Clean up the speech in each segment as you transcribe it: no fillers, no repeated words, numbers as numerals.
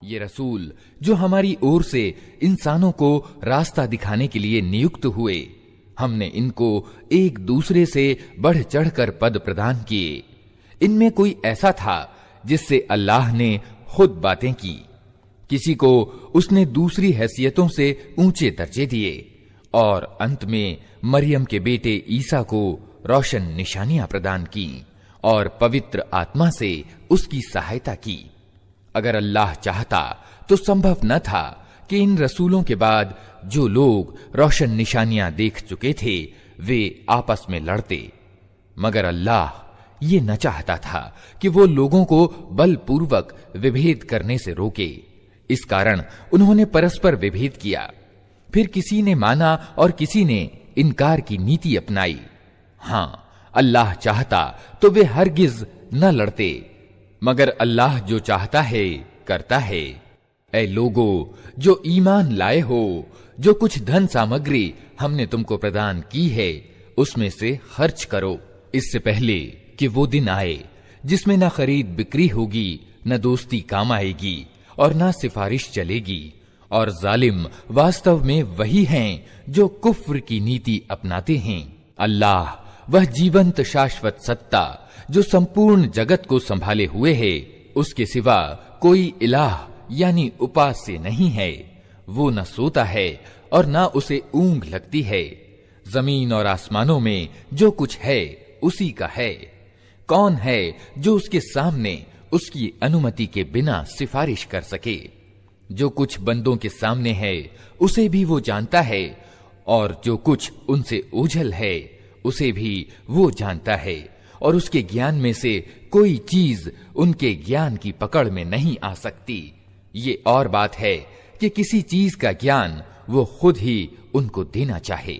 ये रसूल जो हमारी ओर से इंसानों को रास्ता दिखाने के लिए नियुक्त हुए, हमने इनको एक दूसरे से बढ़ चढ़कर पद प्रदान किए। इनमें कोई ऐसा था जिससे अल्लाह ने खुद बातें की, किसी को उसने दूसरी हैसियतों से ऊंचे दर्जे दिए, और अंत में मरियम के बेटे ईसा को रोशन निशानियां प्रदान की और पवित्र आत्मा से उसकी सहायता की। अगर अल्लाह चाहता तो संभव न था कि इन रसूलों के बाद जो लोग रोशन निशानियां देख चुके थे वे आपस में लड़ते, मगर अल्लाह ये न चाहता था कि वो लोगों को बलपूर्वक विभेद करने से रोके। इस कारण उन्होंने परस्पर विभेद किया। फिर किसी ने माना और किसी ने इनकार की नीति अपनाई। हां, अल्लाह चाहता तो वे हरगिज न लड़ते, मगर अल्लाह जो चाहता है करता है। ऐ लोगो जो ईमान लाए हो, जो कुछ धन सामग्री हमने तुमको प्रदान की है उसमें से खर्च करो, इससे पहले कि वो दिन आए जिसमें न खरीद बिक्री होगी, न दोस्ती काम आएगी और न सिफारिश चलेगी। और जालिम वास्तव में वही हैं जो कुफ्र की नीति अपनाते हैं। अल्लाह वह जीवंत शाश्वत सत्ता जो संपूर्ण जगत को संभाले हुए है, उसके सिवा कोई इलाह यानी उपास्य नहीं है। वो न सोता है और न उसे ऊंघ लगती है। जमीन और आसमानों में जो कुछ है उसी का है। कौन है जो उसके सामने उसकी अनुमति के बिना सिफारिश कर सके? जो कुछ बंदों के सामने है उसे भी वो जानता है, और जो कुछ उनसे ओझल है उसे भी वो जानता है, और उसके ज्ञान में से कोई चीज उनके ज्ञान की पकड़ में नहीं आ सकती। ये और बात है कि किसी चीज का ज्ञान वो खुद ही उनको देना चाहे।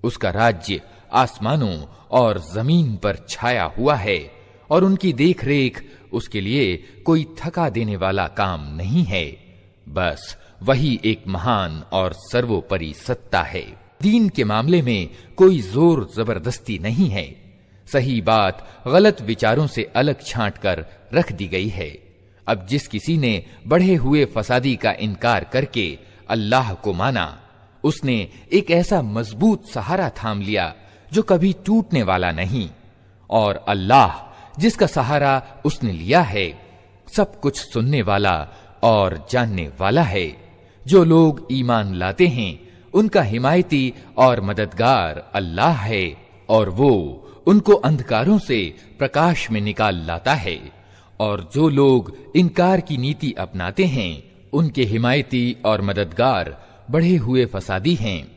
उसका राज्य आसमानों और जमीन पर छाया हुआ है, और उनकी देखरेख उसके लिए कोई थका देने वाला काम नहीं है। बस वही एक महान और सर्वोपरि सत्ता है। दीन के मामले में कोई जोर जबरदस्ती नहीं है। सही बात गलत विचारों से अलग छांट कर रख दी गई है। अब जिस किसी ने बढ़े हुए फसादी का इनकार करके अल्लाह को माना, उसने एक ऐसा मजबूत सहारा थाम लिया जो कभी टूटने वाला नहीं। और अल्लाह जिसका सहारा उसने लिया है सब कुछ सुनने वाला और जानने वाला है। जो लोग ईमान लाते हैं उनका हिमायती और मददगार अल्लाह है, और वो उनको अंधकारों से प्रकाश में निकाल लाता है। और जो लोग इनकार की नीति अपनाते हैं उनके हिमायती और मददगार बढ़े हुए फसादी हैं,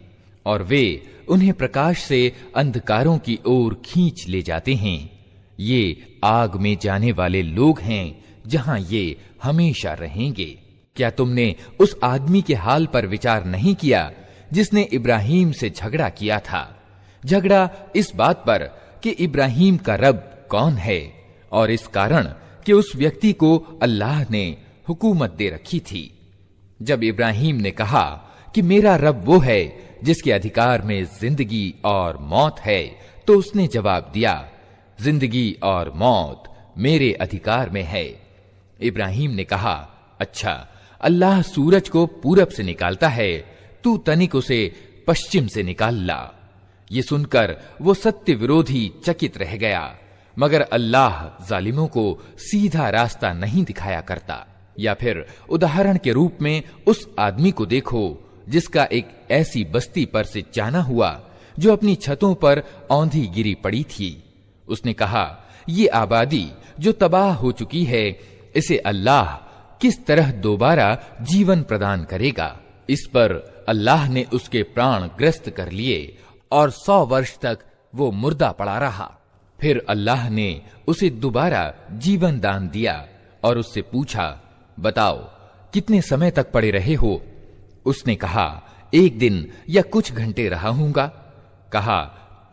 और वे उन्हें प्रकाश से अंधकारों की ओर खींच ले जाते हैं। ये आग में जाने वाले लोग हैं जहां ये हमेशा रहेंगे। क्या तुमने उस आदमी के हाल पर विचार नहीं किया जिसने इब्राहिम से झगड़ा किया था? झगड़ा इस बात पर कि इब्राहिम का रब कौन है, और इस कारण कि उस व्यक्ति को अल्लाह ने हुकूमत दे रखी थी। जब इब्राहिम ने कहा कि मेरा रब वो है जिसके अधिकार में जिंदगी और मौत है, तो उसने जवाब दिया, जिंदगी और मौत मेरे अधिकार में है। इब्राहिम ने कहा, अच्छा, अल्लाह सूरज को पूरब से निकालता है, तू तनिक उसे पश्चिम से निकाल ला। ये सुनकर वो सत्य विरोधी चकित रह गया, मगर अल्लाह जालिमों को सीधा रास्ता नहीं दिखाया करता। या फिर उदाहरण के रूप में उस आदमी को देखो जिसका एक ऐसी बस्ती पर से जाना हुआ जो अपनी छतों पर औंधी गिरी पड़ी थी। उसने कहा, ये आबादी जो तबाह हो चुकी है, इसे अल्लाह किस तरह दोबारा जीवन प्रदान करेगा? इस पर अल्लाह ने उसके प्राण ग्रस्त कर लिए और 100 वर्ष तक वो मुर्दा पड़ा रहा। फिर अल्लाह ने उसे दोबारा जीवन दान दिया और उससे पूछा, बताओ कितने समय तक पड़े रहे हो? उसने कहा, 1 दिन या कुछ घंटे रहा हूंगा। कहा,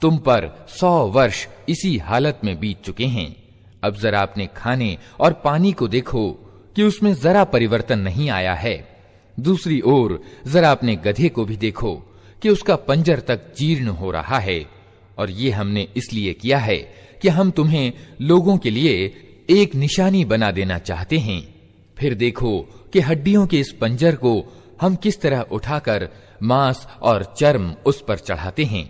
तुम पर 100 वर्ष इसी हालत में बीत चुके हैं। अब जरा अपने खाने और पानी को देखो कि उसमें जरा परिवर्तन नहीं आया है। दूसरी ओर जरा अपने गधे को भी देखो कि उसका पंजर तक जीर्ण हो रहा है। और ये हमने इसलिए किया है कि हम तुम्हें लोगों के लिए एक निशानी बना देना चाहते हैं। फिर देखो कि हड्डियों के इस पंजर को हम किस तरह उठाकर मांस और चर्म उस पर चढ़ाते हैं।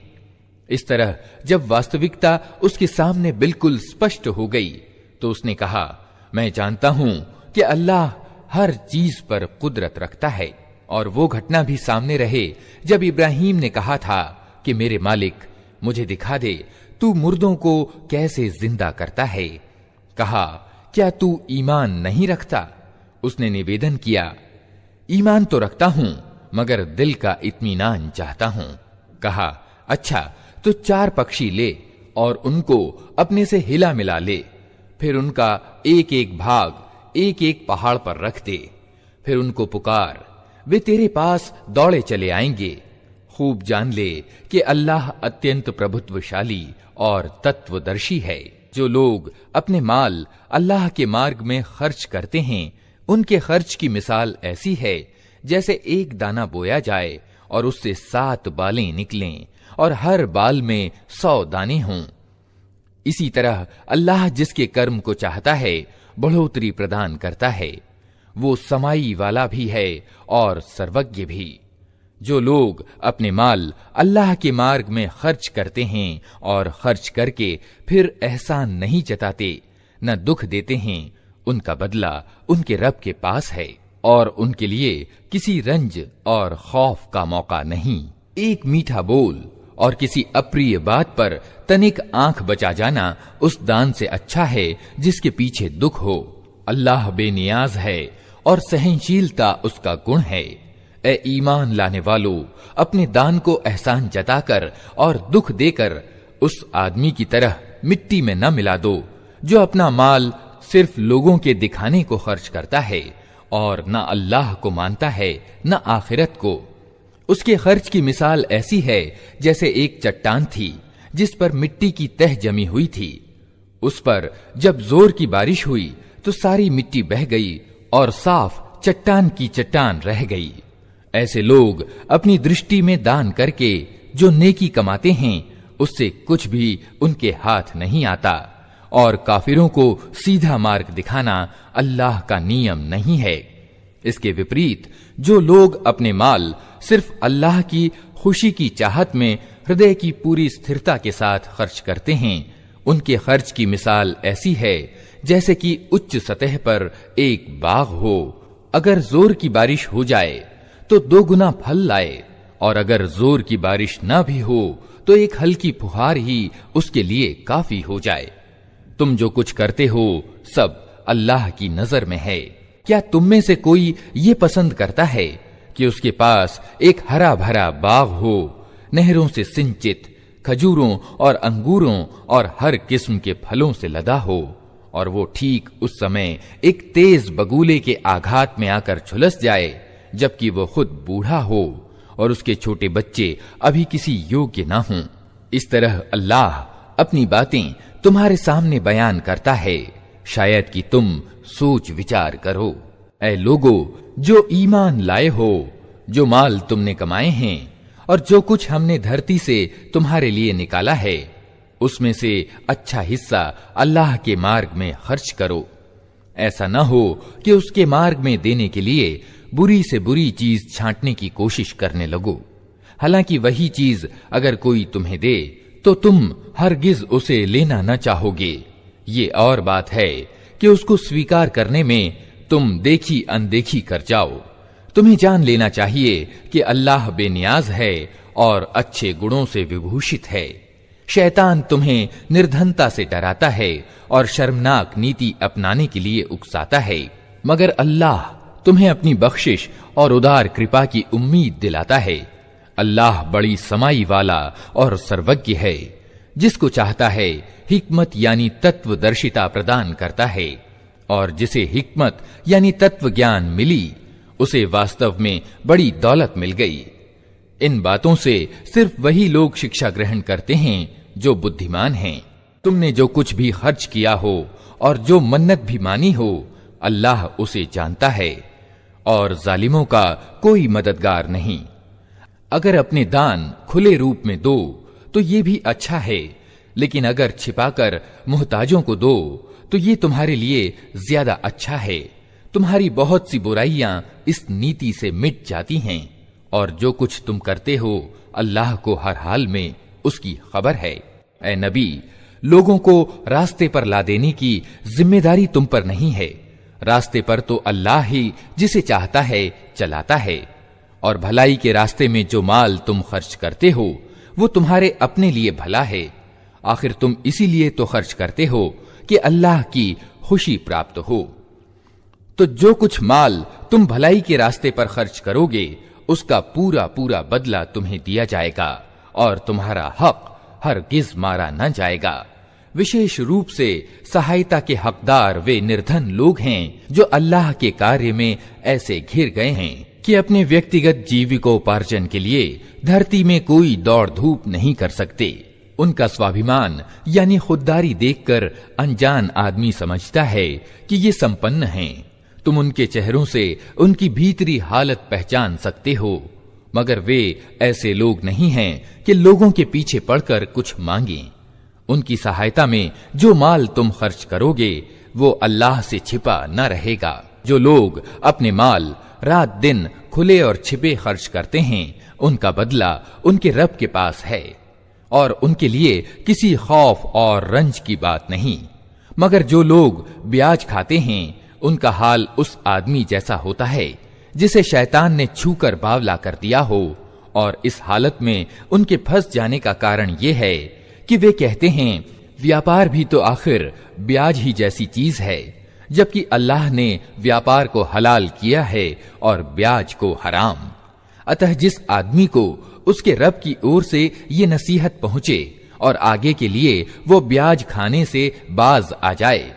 इस तरह जब वास्तविकता उसके सामने बिल्कुल स्पष्ट हो गई तो उसने कहा, मैं जानता हूं कि अल्लाह हर चीज पर कुदरत रखता है। और वो घटना भी सामने रहे जब इब्राहिम ने कहा था कि मेरे मालिक, मुझे दिखा दे तू मुर्दों को कैसे जिंदा करता है। कहा, क्या तू ईमान नहीं रखता? उसने निवेदन किया, ईमान तो रखता हूं मगर दिल का इत्मीनान चाहता हूं। कहा, अच्छा तो 4 पक्षी ले और उनको अपने से हिला मिला ले, फिर उनका एक एक भाग एक एक पहाड़ पर रख दे, फिर उनको पुकार, वे तेरे पास दौड़े चले आएंगे। खूब जान ले कि अल्लाह अत्यंत प्रभुत्वशाली और तत्वदर्शी है। जो लोग अपने माल अल्लाह के मार्ग में खर्च करते हैं, उनके खर्च की मिसाल ऐसी है जैसे एक दाना बोया जाए और उससे 7 बालें निकलें और हर बाल में 100 दाने हों। इसी तरह अल्लाह जिसके कर्म को चाहता है बढ़ोतरी प्रदान करता है। वो समाई वाला भी है और सर्वज्ञ भी। जो लोग अपने माल अल्लाह के मार्ग में खर्च करते हैं और खर्च करके फिर एहसान नहीं जताते, न दुख देते हैं, उनका बदला उनके रब के पास है और उनके लिए किसी रंज और खौफ का मौका नहीं। एक मीठा बोल और किसी अप्रिय बात पर तनिक आंख बचा जाना उस दान से अच्छा है जिसके पीछे दुख हो। अल्लाह बेनियाज है और सहनशीलता उसका गुण है। ए ईमान लाने वालों, अपने दान को एहसान जताकर और दुख देकर उस आदमी की तरह मिट्टी में न मिला दो जो अपना माल सिर्फ लोगों के दिखाने को खर्च करता है और न अल्लाह को मानता है न आखिरत को। उसके खर्च की मिसाल ऐसी है जैसे एक चट्टान थी जिस पर मिट्टी की तह जमी हुई थी। उस पर जब जोर की बारिश हुई तो सारी मिट्टी बह गई और साफ चट्टान की चट्टान रह गई। ऐसे लोग अपनी दृष्टि में दान करके जो नेकी कमाते हैं उससे कुछ भी उनके हाथ नहीं आता और काफिरों को सीधा मार्ग दिखाना अल्लाह का नियम नहीं है। इसके विपरीत जो लोग अपने माल सिर्फ अल्लाह की खुशी की चाहत में हृदय की पूरी स्थिरता के साथ खर्च करते हैं, उनके खर्च की मिसाल ऐसी है जैसे कि उच्च सतह पर एक बाग हो। अगर जोर की बारिश हो जाए तो 2 गुना फल लाए और अगर जोर की बारिश ना भी हो तो एक हल्की फुहार ही उसके लिए काफी हो जाए। तुम जो कुछ करते हो सब अल्लाह की नजर में है। क्या तुम में से कोई ये पसंद करता है कि उसके पास एक हरा भरा बाग हो, नहरों से सिंचित, खजूरों और अंगूरों और हर किस्म के फलों से लदा हो, और वो ठीक उस समय एक तेज बगुले के आघात में आकर झुलस जाए जबकि वो खुद बूढ़ा हो और उसके छोटे बच्चे अभी किसी योग्य ना हों। इस तरह अल्लाह अपनी बातें तुम्हारे सामने बयान करता है, शायद कि तुम सोच विचार करो। ऐ लोगो जो ईमान लाए हो, जो माल तुमने कमाए हैं और जो कुछ हमने धरती से तुम्हारे लिए निकाला है, उसमें से अच्छा हिस्सा अल्लाह के मार्ग में खर्च करो। ऐसा न हो कि उसके मार्ग में देने के लिए बुरी से बुरी चीज छांटने की कोशिश करने लगो। हालांकि वही चीज अगर कोई तुम्हें दे तो तुम हरगिज उसे लेना न चाहोगे। ये और बात है कि उसको स्वीकार करने में तुम देखी अनदेखी कर जाओ। तुम्हें जान लेना चाहिए कि अल्लाह बेनियाज है और अच्छे गुणों से विभूषित है। शैतान तुम्हें निर्धनता से डराता है और शर्मनाक नीति अपनाने के लिए उकसाता है, मगर अल्लाह तुम्हें अपनी बख्शिश और उदार कृपा की उम्मीद दिलाता है। अल्लाह बड़ी समाई वाला और सर्वज्ञ है। जिसको चाहता है हिकमत यानी तत्वदर्शिता प्रदान करता है, और जिसे हिकमत यानी तत्व ज्ञान मिली उसे वास्तव में बड़ी दौलत मिल गई। इन बातों से सिर्फ वही लोग शिक्षा ग्रहण करते हैं जो बुद्धिमान हैं। तुमने जो कुछ भी खर्च किया हो और जो मन्नत भी मानी हो, अल्लाह उसे जानता है और जालिमों का कोई मददगार नहीं। अगर अपने दान खुले रूप में दो तो ये भी अच्छा है, लेकिन अगर छिपाकर मुहताजों को दो तो ये तुम्हारे लिए ज्यादा अच्छा है। तुम्हारी बहुत सी बुराइयां इस नीति से मिट जाती हैं, और जो कुछ तुम करते हो अल्लाह को हर हाल में उसकी खबर है। ऐ नबी, लोगों को रास्ते पर ला देने की जिम्मेदारी तुम पर नहीं है। रास्ते पर तो अल्लाह ही जिसे चाहता है चलाता है, और भलाई के रास्ते में जो माल तुम खर्च करते हो वो तुम्हारे अपने लिए भला है। आखिर तुम इसीलिए तो खर्च करते हो कि अल्लाह की खुशी प्राप्त हो। तो जो कुछ माल तुम भलाई के रास्ते पर खर्च करोगे उसका पूरा पूरा बदला तुम्हें दिया जाएगा, और तुम्हारा हक हरगिज मारा न जाएगा। विशेष रूप से सहायता के हकदार वे निर्धन लोग हैं जो अल्लाह के कार्य में ऐसे घिर गए हैं कि अपने व्यक्तिगत जीविकोपार्जन के लिए धरती में कोई दौड़ धूप नहीं कर सकते। उनका स्वाभिमान यानी खुददारी देखकर अनजान आदमी समझता है कि ये संपन्न हैं। तुम उनके चेहरों से उनकी भीतरी हालत पहचान सकते हो, मगर वे ऐसे लोग नहीं हैं कि लोगों के पीछे पड़कर कुछ मांगें। उनकी सहायता में जो माल तुम खर्च करोगे वो अल्लाह से छिपा न रहेगा। जो लोग अपने माल रात दिन खुले और छिपे खर्च करते हैं उनका बदला उनके रब के पास है, और उनके लिए किसी खौफ और रंज की बात नहीं। मगर जो लोग ब्याज खाते हैं उनका हाल उस आदमी जैसा होता है जिसे शैतान ने छूकर बावला कर दिया हो, और इस हालत में उनके फंस जाने का कारण ये है कि वे कहते हैं व्यापार भी तो आखिर ब्याज ही जैसी चीज है, जबकि अल्लाह ने व्यापार को हलाल किया है और ब्याज को हराम। अतः जिस आदमी को उसके रब की ओर से ये नसीहत पहुंचे और आगे के लिए वो ब्याज खाने से बाज आ जाए,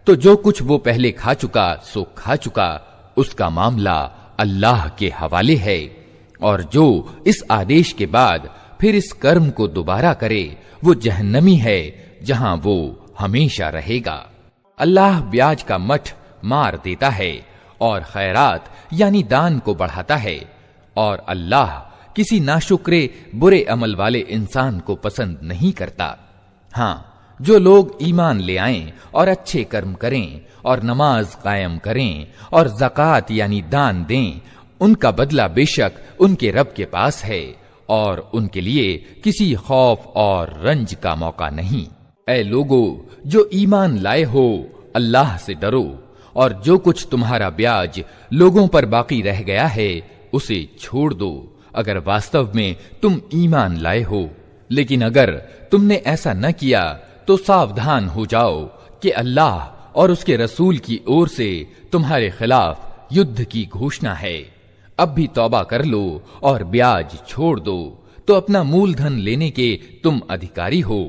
तो जो कुछ वो पहले खा चुका सो खा चुका, उसका मामला अल्लाह के हवाले है। और जो इस आदेश के बाद फिर इस कर्म को दोबारा करे वो जहन्नमी है, जहां वो हमेशा रहेगा। अल्लाह ब्याज का मठ मार देता है और खैरात यानी दान को बढ़ाता है, और अल्लाह किसी नाशुक्रे बुरे अमल वाले इंसान को पसंद नहीं करता। हाँ, जो लोग ईमान ले आएं और अच्छे कर्म करें और नमाज कायम करें और ज़कात यानी दान दें, उनका बदला बेशक उनके रब के पास है, और उनके लिए किसी खौफ और रंज का मौका नहीं। ऐ लोगो जो ईमान लाए हो, अल्लाह से डरो, और जो कुछ तुम्हारा ब्याज लोगों पर बाकी रह गया है उसे छोड़ दो, अगर वास्तव में तुम ईमान लाए हो। लेकिन अगर तुमने ऐसा न किया तो सावधान हो जाओ कि अल्लाह और उसके रसूल की ओर से तुम्हारे खिलाफ युद्ध की घोषणा है। अब भी तौबा कर लो और ब्याज छोड़ दो, तो अपना मूलधन लेने के तुम अधिकारी हो।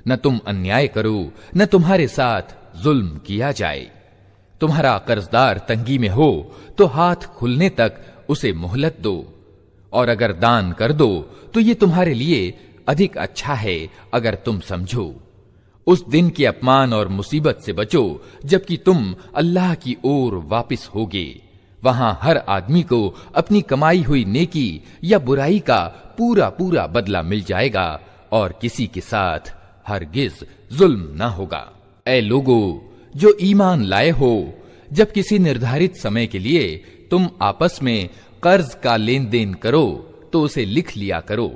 न तुम अन्याय करो, न तुम्हारे साथ जुल्म किया जाए। तुम्हारा कर्जदार तंगी में हो तो हाथ खुलने तक उसे मोहलत दो, और अगर दान कर दो तो ये तुम्हारे लिए अधिक अच्छा है अगर तुम समझो। उस दिन के अपमान और मुसीबत से बचो जबकि तुम अल्लाह की ओर वापस होगे। वहां हर आदमी को अपनी कमाई हुई नेकी या बुराई का पूरा पूरा बदला मिल जाएगा, और किसी के साथ हरगिज जुल्म न होगा। ऐ लोगो जो ईमान लाए हो, जब किसी निर्धारित समय के लिए तुम आपस में कर्ज का लेन देन करो तो उसे लिख लिया करो।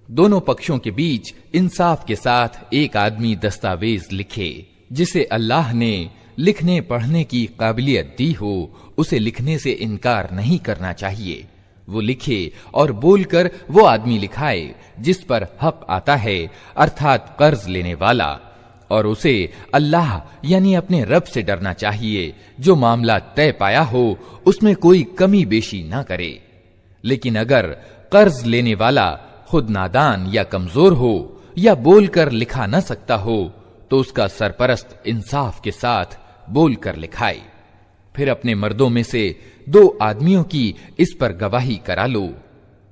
दोनों पक्षों के बीच इंसाफ के साथ एक आदमी दस्तावेज लिखे, जिसे अल्लाह ने लिखने पढ़ने की काबिलियत दी हो उसे लिखने से इनकार नहीं करना चाहिए। वो लिखे और बोलकर वो आदमी लिखाए जिस पर हक आता है, अर्थात कर्ज लेने वाला, और उसे अल्लाह यानी अपने रब से डरना चाहिए। जो मामला तय पाया हो उसमें कोई कमी बेशी ना करे। लेकिन अगर कर्ज लेने वाला खुद नादान या कमजोर हो या बोलकर लिखा न सकता हो तो उसका सरपरस्त इंसाफ के साथ बोलकर लिखाए। फिर अपने मर्दों में से 2 आदमियों की इस पर गवाही करा लो,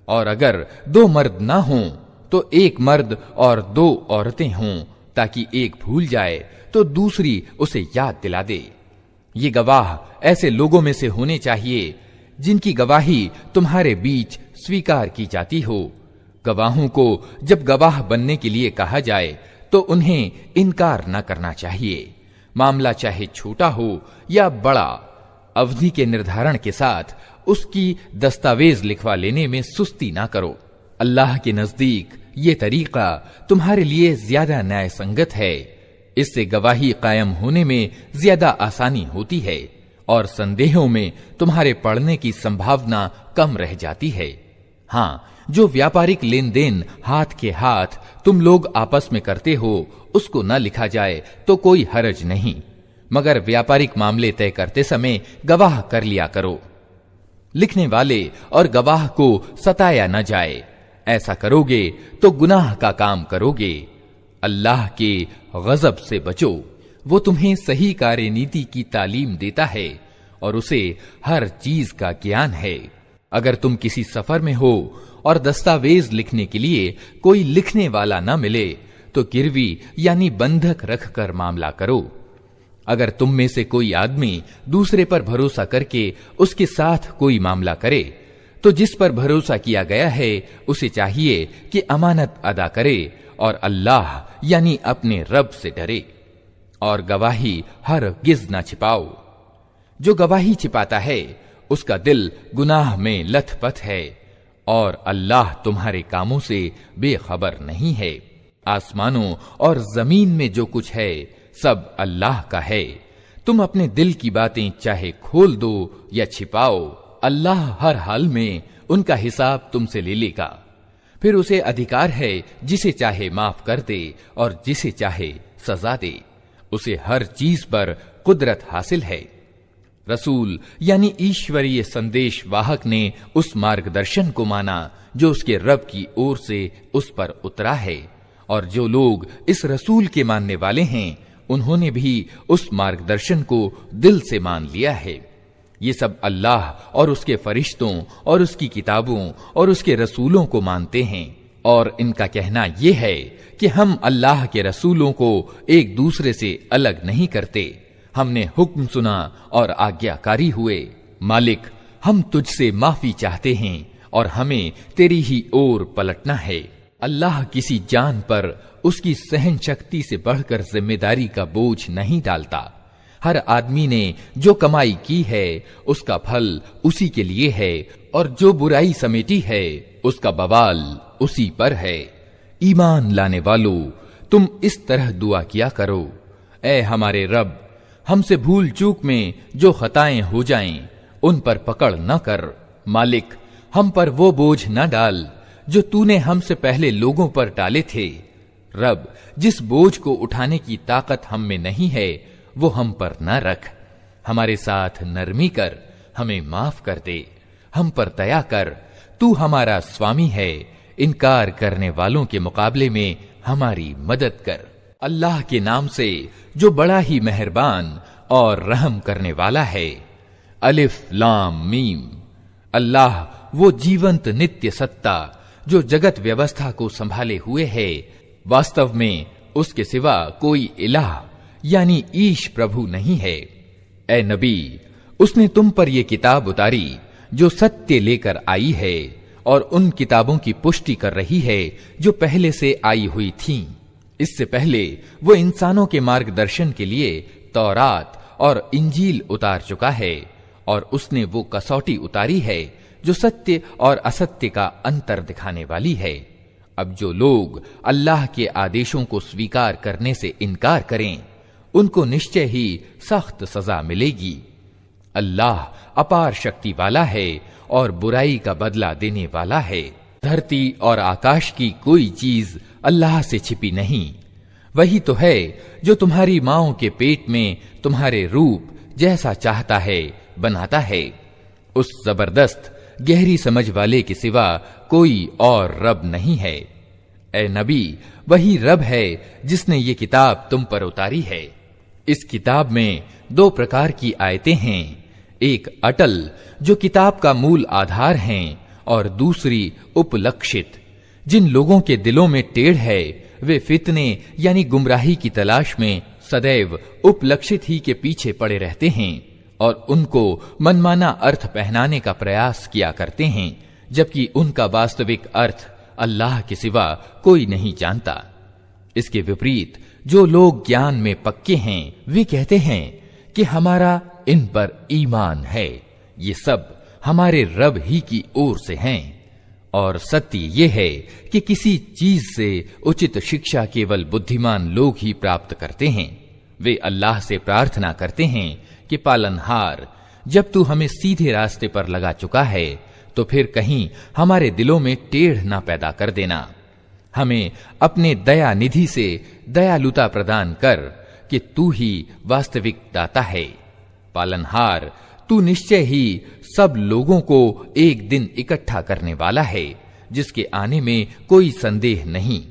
और अगर 2 मर्द ना हों तो 1 मर्द और 2 औरतें हों, ताकि एक भूल जाए तो दूसरी उसे याद दिला दे। ये गवाह ऐसे लोगों में से होने चाहिए जिनकी गवाही तुम्हारे बीच स्वीकार की जाती हो। गवाहों को जब गवाह बनने के लिए कहा जाए तो उन्हें इनकार न करना चाहिए, मामला चाहे छोटा हो या बड़ा। अवधि के निर्धारण के साथ उसकी दस्तावेज लिखवा लेने में सुस्ती ना करो। अल्लाह के नजदीक ये तरीका तुम्हारे लिए ज्यादा न्याय संगत है। इससे गवाही कायम होने में ज्यादा आसानी होती है और संदेहों में तुम्हारे पड़ने की संभावना कम रह जाती है। हाँ, जो व्यापारिक लेन देन हाथ के हाथ तुम लोग आपस में करते हो उसको न लिखा जाए तो कोई हरज नहीं, मगर व्यापारिक मामले तय करते समय गवाह कर लिया करो। लिखने वाले और गवाह को सताया न जाए। ऐसा करोगे तो गुनाह का काम करोगे। अल्लाह के गजब से बचो। वो तुम्हें सही कार्यनीति की तालीम देता है और उसे हर चीज का ज्ञान है। अगर तुम किसी सफर में हो और दस्तावेज लिखने के लिए कोई लिखने वाला न मिले तो गिरवी यानी बंधक रखकर मामला करो। अगर तुम में से कोई आदमी दूसरे पर भरोसा करके उसके साथ कोई मामला करे तो जिस पर भरोसा किया गया है उसे चाहिए कि अमानत अदा करे और अल्लाह यानी अपने रब से डरे और गवाही हरगिज़ न छिपाओ। जो गवाही छिपाता है उसका दिल गुनाह में लथपथ है और अल्लाह तुम्हारे कामों से बेखबर नहीं है। आसमानों और जमीन में जो कुछ है सब अल्लाह का है। तुम अपने दिल की बातें चाहे खोल दो या छिपाओ, अल्लाह हर हाल में उनका हिसाब तुमसे ले लेगा। फिर उसे अधिकार है जिसे चाहे माफ कर दे और जिसे चाहे सजा दे। उसे हर चीज पर कुदरत हासिल है। रसूल यानी ईश्वरीय संदेश वाहक ने उस मार्गदर्शन को माना जो उसके रब की ओर से उस पर उतरा है, और जो लोग इस रसूल के मानने वाले हैं उन्होंने भी उस मार्गदर्शन को दिल से मान लिया है। ये सब अल्लाह और उसके फरिश्तों और उसकी किताबों और उसके रसूलों को मानते हैं और इनका कहना यह है कि हम अल्लाह के रसूलों को एक दूसरे से अलग नहीं करते। हमने हुक्म सुना और आज्ञाकारी हुए। मालिक, हम तुझसे माफी चाहते हैं और हमें तेरी ही ओर पलटना है। अल्लाह किसी जान पर उसकी सहन शक्ति से बढ़कर जिम्मेदारी का बोझ नहीं डालता। हर आदमी ने जो कमाई की है उसका फल उसी के लिए है और जो बुराई समेटी है उसका बवाल उसी पर है। ईमान लाने वालों, तुम इस तरह दुआ किया करो, ऐ हमारे रब, हमसे भूल चूक में जो खताएं हो जाएं उन पर पकड़ न कर। मालिक, हम पर वो बोझ न डाल जो तूने हमसे पहले लोगों पर डाले थे। रब, जिस बोझ को उठाने की ताकत हम में नहीं है वो हम पर न रख। हमारे साथ नरमी कर, हमें माफ कर दे, हम पर दया कर। तू हमारा स्वामी है, इनकार करने वालों के मुकाबले में हमारी मदद कर। अल्लाह के नाम से जो बड़ा ही मेहरबान और रहम करने वाला है। अलिफ लाम मीम। अल्लाह वो जीवंत नित्य सत्ता जो जगत व्यवस्था को संभाले हुए है। वास्तव में उसके सिवा कोई इलाह यानी ईश प्रभु नहीं है। ए नबी, उसने तुम पर यह किताब उतारी जो सत्य लेकर आई है और उन किताबों की पुष्टि कर रही है जो पहले से आई हुई थीं। इससे पहले वो इंसानों के मार्गदर्शन के लिए तौरात और इंजील उतार चुका है और उसने वो कसौटी उतारी है जो सत्य और असत्य का अंतर दिखाने वाली है। अब जो लोग अल्लाह के आदेशों को स्वीकार करने से इनकार करें उनको निश्चय ही सख्त सजा मिलेगी। अल्लाह अपार शक्ति वाला है और बुराई का बदला देने वाला है। धरती और आकाश की कोई चीज अल्लाह से छिपी नहीं। वही तो है जो तुम्हारी माओं के पेट में तुम्हारे रूप जैसा चाहता है बनाता है। उस जबरदस्त गहरी समझ वाले के सिवा कोई और रब नहीं है। ए नबी, वही रब है जिसने ये किताब तुम पर उतारी है। इस किताब में दो प्रकार की आयतें हैं, एक अटल जो किताब का मूल आधार हैं और दूसरी उपलक्षित। जिन लोगों के दिलों में टेढ़ है वे फितने यानी गुमराही की तलाश में सदैव उपलक्षित ही के पीछे पड़े रहते हैं और उनको मनमाना अर्थ पहनाने का प्रयास किया करते हैं, जबकि उनका वास्तविक अर्थ अल्लाह के सिवा कोई नहीं जानता। इसके विपरीत जो लोग ज्ञान में पक्के हैं वे कहते हैं कि हमारा इन पर ईमान है, ये सब हमारे रब ही की ओर से हैं। और सत्य ये है कि किसी चीज से उचित शिक्षा केवल बुद्धिमान लोग ही प्राप्त करते हैं। वे अल्लाह से प्रार्थना करते हैं कि पालनहार, जब तू हमें सीधे रास्ते पर लगा चुका है तो फिर कहीं हमारे दिलों में टेढ़ ना पैदा कर देना। हमें अपने दया निधि से दयालुता प्रदान कर कि तू ही वास्तविक दाता है। पालनहार, तू निश्चय ही सब लोगों को एक दिन इकट्ठा करने वाला है, जिसके आने में कोई संदेह नहीं।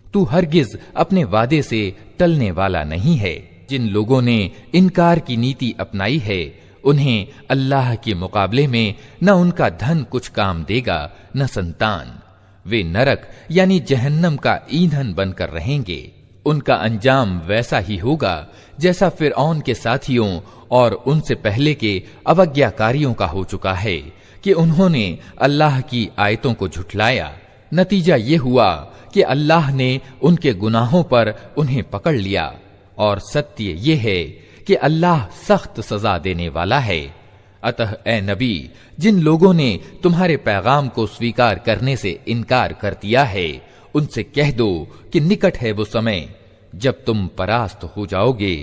तू हरगिज अपने वादे से टलने वाला नहीं है। जिन लोगों ने इनकार की नीति अपनाई है, उन्हें अल्लाह के मुकाबले में न उनका धन कुछ काम देगा, न संतान। वे नरक यानी जहन्नम का ईंधन बनकर रहेंगे। उनका अंजाम वैसा ही होगा जैसा फिरऔन के साथियों और उनसे पहले के अवज्ञाकारियों का हो चुका है कि उन्होंने अल्लाह की आयतों को झुठलाया। नतीजा ये हुआ कि अल्लाह ने उनके गुनाहों पर उन्हें पकड़ लिया। और सत्य ये है कि अल्लाह सख्त सजा देने वाला है। अतः ए नबी, जिन लोगों ने तुम्हारे पैगाम को स्वीकार करने से इनकार कर दिया है, उनसे कह दो कि निकट है वो समय जब तुम परास्त हो जाओगे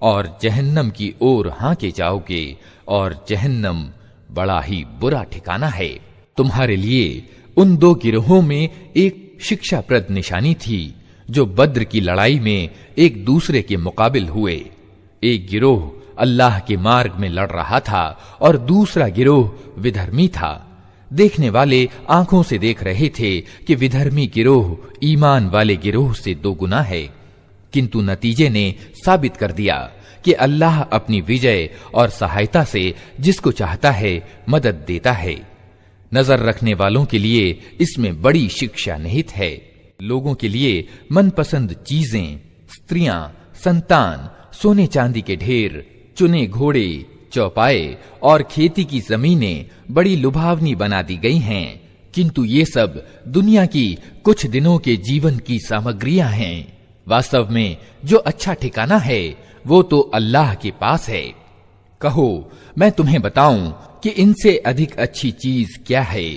और जहन्नम की ओर हांके जाओगे, और जहन्नम बड़ा ही बुरा ठिकाना है। तुम्हारे लिए उन दो गिरोहों में एक शिक्षाप्रद निशानी थी जो बद्र की लड़ाई में एक दूसरे के मुकाबिल हुए। एक गिरोह अल्लाह के मार्ग में लड़ रहा था और दूसरा गिरोह विधर्मी था। देखने वाले आंखों से देख रहे थे कि विधर्मी गिरोह ईमान वाले गिरोह से 2 गुना है, किंतु नतीजे ने साबित कर दिया कि अल्लाह अपनी विजय और सहायता से जिसको चाहता है मदद देता है। नजर रखने वालों के लिए इसमें बड़ी शिक्षा निहित है। लोगों के लिए मनपसंद चीजें, स्त्रियां, संतान, सोने चांदी के ढेर, चुने घोड़े, चौपाए और खेती की जमीनें बड़ी लुभावनी बना दी गई हैं, किंतु ये सब दुनिया की कुछ दिनों के जीवन की सामग्रियां हैं। वास्तव में जो अच्छा ठिकाना है वो तो अल्लाह के पास है। कहो, मैं तुम्हें बताऊं कि इनसे अधिक अच्छी चीज क्या है?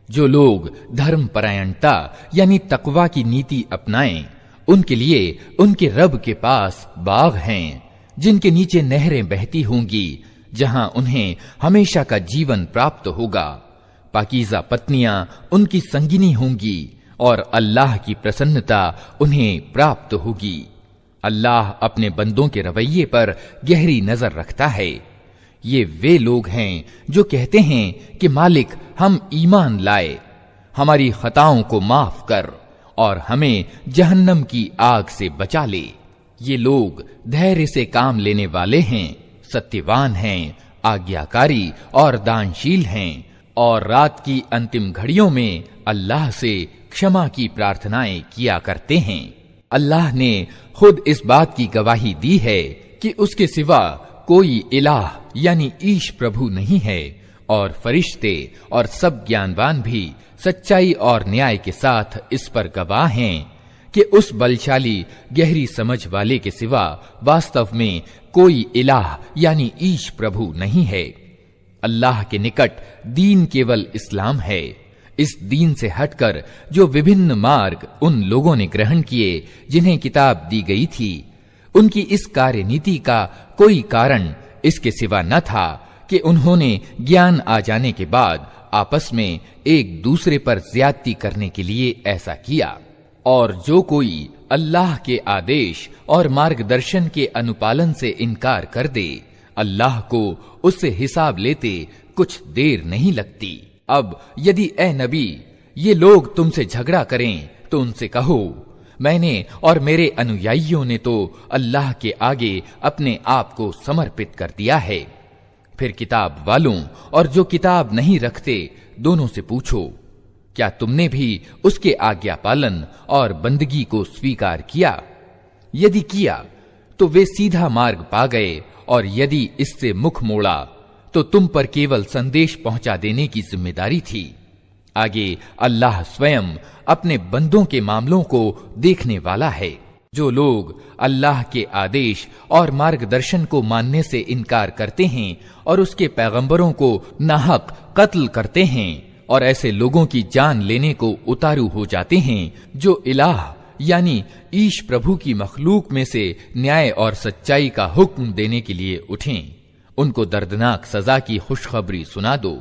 जो लोग धर्म परायणता यानी तकवा की नीति अपनाएं, उनके लिए उनके रब के पास बाग हैं, जिनके नीचे नहरें बहती होंगी, जहां उन्हें हमेशा का जीवन प्राप्त होगा। पाकीज़ा पत्नियां उनकी संगिनी होंगी और अल्लाह की प्रसन्नता उन्हें प्राप्त होगी। अल्लाह अपने बंदों के रवैये पर गहरी नजर रखता है। ये वे लोग हैं जो कहते हैं कि मालिक, हम ईमान लाए, हमारी खताओं को माफ कर और हमें जहन्नम की आग से बचा ले। ये लोग धैर्य से काम लेने वाले हैं, सत्यवान हैं, आज्ञाकारी और दानशील हैं, और रात की अंतिम घड़ियों में अल्लाह से क्षमा की प्रार्थनाएं किया करते हैं। अल्लाह ने खुद इस बात की गवाही दी है कि उसके सिवा कोई इलाह यानी ईश प्रभु नहीं है, और फरिश्ते और सब ज्ञानवान भी सच्चाई और न्याय के साथ इस पर गवाह हैं कि उस बलशाली गहरी समझ वाले के सिवा वास्तव में कोई इलाह यानी ईश प्रभु नहीं है। अल्लाह के निकट दीन केवल इस्लाम है। इस दीन से हटकर जो विभिन्न मार्ग उन लोगों ने ग्रहण किए जिन्हें किताब दी गई थी, उनकी इस कार्यनीति का कोई कारण इसके सिवा न था कि उन्होंने ज्ञान आ जाने के बाद आपस में एक दूसरे पर ज्यादती करने के लिए ऐसा किया। और जो कोई अल्लाह के आदेश और मार्गदर्शन के अनुपालन से इनकार कर दे, अल्लाह को उससे हिसाब लेते कुछ देर नहीं लगती। अब यदि ए नबी ये लोग तुमसे झगड़ा करें तो उनसे कहो, मैंने और मेरे अनुयायियों ने तो अल्लाह के आगे अपने आप को समर्पित कर दिया है। फिर किताब वालों और जो किताब नहीं रखते दोनों से पूछो, क्या तुमने भी उसके आज्ञा पालन और बंदगी को स्वीकार किया? यदि किया तो वे सीधा मार्ग पा गए, और यदि इससे मुख मोड़ा तो तुम पर केवल संदेश पहुंचा देने की जिम्मेदारी थी। आगे अल्लाह स्वयं अपने बंदों के मामलों को देखने वाला है। जो लोग अल्लाह के आदेश और मार्गदर्शन को मानने से इनकार करते हैं और उसके पैगंबरों को नाहक कत्ल करते हैं और ऐसे लोगों की जान लेने को उतारू हो जाते हैं जो इलाह यानी ईश प्रभु की मखलूक में से न्याय और सच्चाई का हुक्म देने के लिए उठें, उनको दर्दनाक सजा की खुशखबरी सुना दो।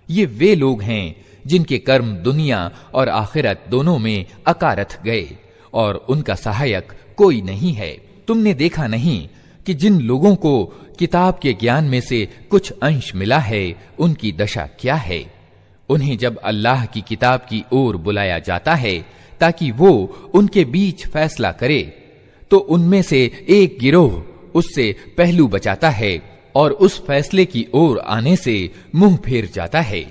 ये वे लोग हैं जिनके कर्म दुनिया और आखिरत दोनों में अकारथ गए और उनका सहायक कोई नहीं है। तुमने देखा नहीं कि जिन लोगों को किताब के ज्ञान में से कुछ अंश मिला है उनकी दशा क्या है। उन्हें जब अल्लाह की किताब की ओर बुलाया जाता है ताकि वो उनके बीच फैसला करे, तो उनमें से एक गिरोह उससे पहलू बचाता है और उस फैसले की ओर आने से मुंह फेर जाता है।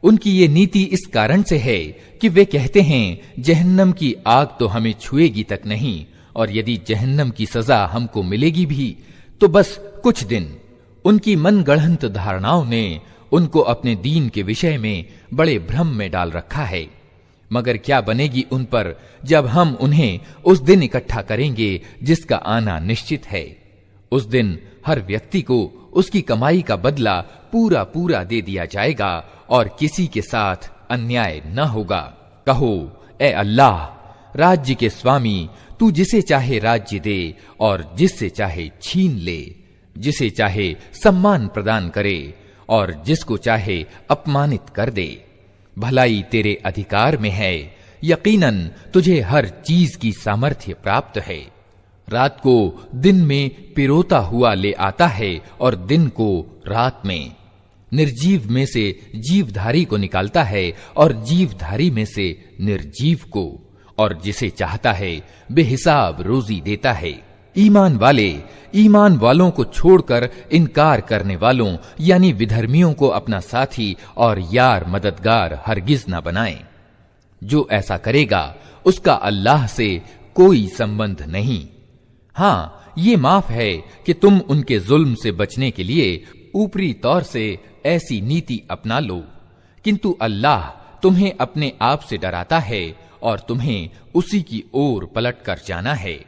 उनकी ये नीति इस कारण से है कि वे कहते हैं जहन्नम की आग तो हमें छुएगी तक नहीं, और यदि जहन्नम की सजा हमको मिलेगी भी तो बस कुछ दिन। उनकी मनगढ़ंत धारणाओं ने उनको अपने दीन के विषय में बड़े भ्रम में डाल रखा है। मगर क्या बनेगी उन पर जब हम उन्हें उस दिन इकट्ठा करेंगे जिसका आना निश्चित है। उस दिन हर व्यक्ति को उसकी कमाई का बदला पूरा पूरा दे दिया जाएगा और किसी के साथ अन्याय न होगा। कहो, ए अल्लाह, राज्य के स्वामी, तू जिसे चाहे राज्य दे और जिससे चाहे छीन ले, जिसे चाहे सम्मान प्रदान करे और जिसको चाहे अपमानित कर दे। भलाई तेरे अधिकार में है, यकीनन तुझे हर चीज की सामर्थ्य प्राप्त है। रात को दिन में पिरोता हुआ ले आता है और दिन को रात में। निर्जीव में से जीवधारी को निकालता है और जीवधारी में से निर्जीव को, और जिसे चाहता है बेहिसाब रोजी देता है। ईमान वालों को छोड़कर इनकार करने वालों यानी विधर्मियों को अपना साथी और यार मददगार हरगिज न बनाए। जो ऐसा करेगा उसका अल्लाह से कोई संबंध नहीं। हाँ, ये माफ है कि तुम उनके जुल्म से बचने के लिए ऊपरी तौर से ऐसी नीति अपना लो, किंतु अल्लाह तुम्हें अपने आप से डराता है और तुम्हें उसी की ओर पलट कर जाना है।